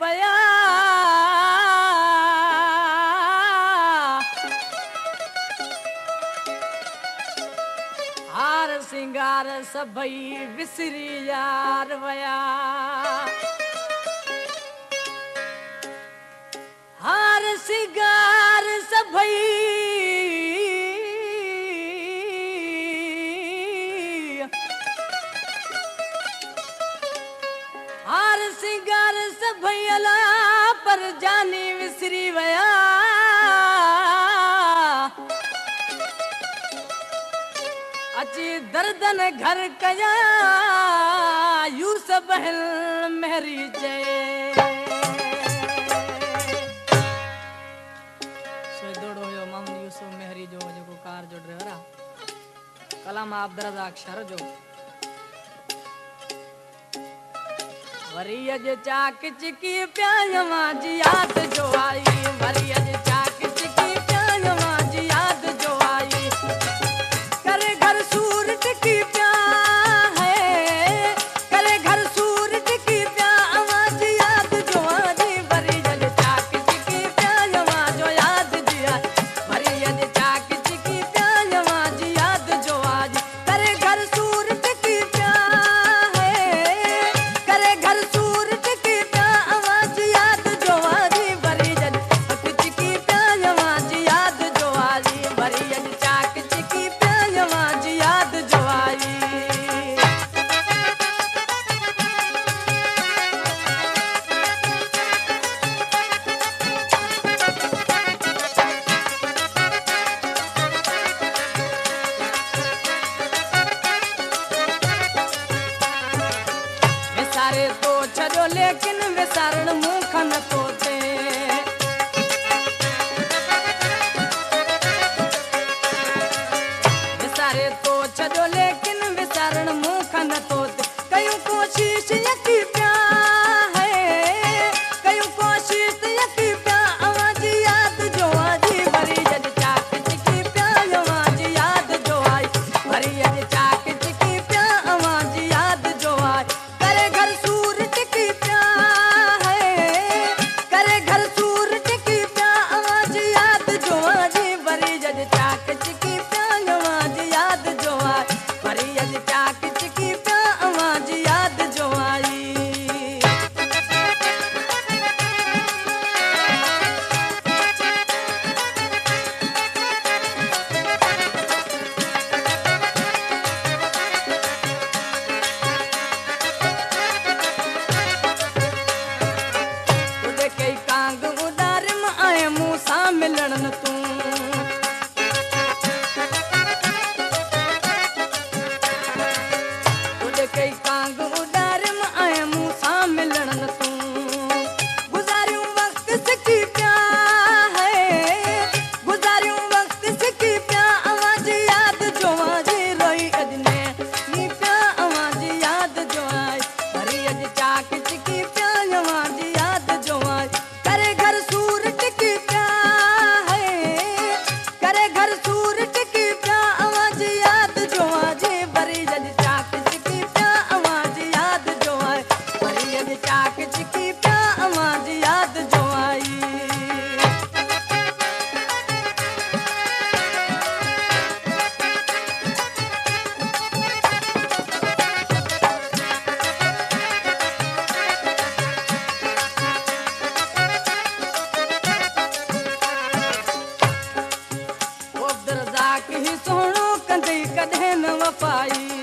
पया हार सिंगार सभई विसरी यार वया हार सिंगार सभई हार सिंगार सभई अला पर जानी विसरी वया अची दर्दन घर कया यूसुफ बहल मेहरी जय दौड़ो यो मामू यूसुफ मेहरी जो कार जो ड्राइवर कलाम आप दरजा अक्षर जो वरियज चाक चिकी प्यायवा जी याद जो आई वरियज चाक चिकी प्यायवा जी याद जो आई करे घर सूरज की प्या है करे घर सूरज की प्या आवाज याद जो आई वरियज चाक चिकी प्यायवा जो याद जिया वरियज चाक चिकी प्यायवा जी याद जो आज करे घर सूरज की प्या है करे घर सूरज की प्या आवाज याद जो आजी वरियज चिकी प्यायवा जी याद जो आजी वरियज चाक चिकी प्यायवा जी याद जो आई विसारे तो छो लेकिन विसारण मुख न तोते विसारे तो छो लेकिन विसारण मुख न तोते कयूं कोशिश यकी प्या है कयूं कोशिश यकी प्या आवाज याद जो आजी वरियज चाक चिकी प्या आवाज याद जो आई वरियज चाक चिकी प्या आवाज याद जो आई करे घर सूरज की प्या है करे घर सूरज की प्या आवाज याद जो आजी वरियज चाक चिकी प्या आवाज याद जो आई वरियज चाक चिकी प्या आवाज याद जो आई तुझे कई कांग उडार में आए मुंह सा मिलन न तू तुझे कई कांग उडार में आए मुंह सा मिलन न तू गुजारियूं वक्त सिकी प्या है गुजारियूं वक्त सिकी प्या आवाज याद जो आजी रोई अजने नी प्या आवाज याद जो आई वरियज चाक चिकी प्या आवाज याद जो आई करे घर सूरज की प्या है करे घर सूरज की प्या आवाज याद जो आजी वरियज चाक चिकी प्या आवाज याद जो आई वरियज चाक चिकी प्या आवाज याद जो आई ओ दरजा की सोनो कंदई कदे न वफाई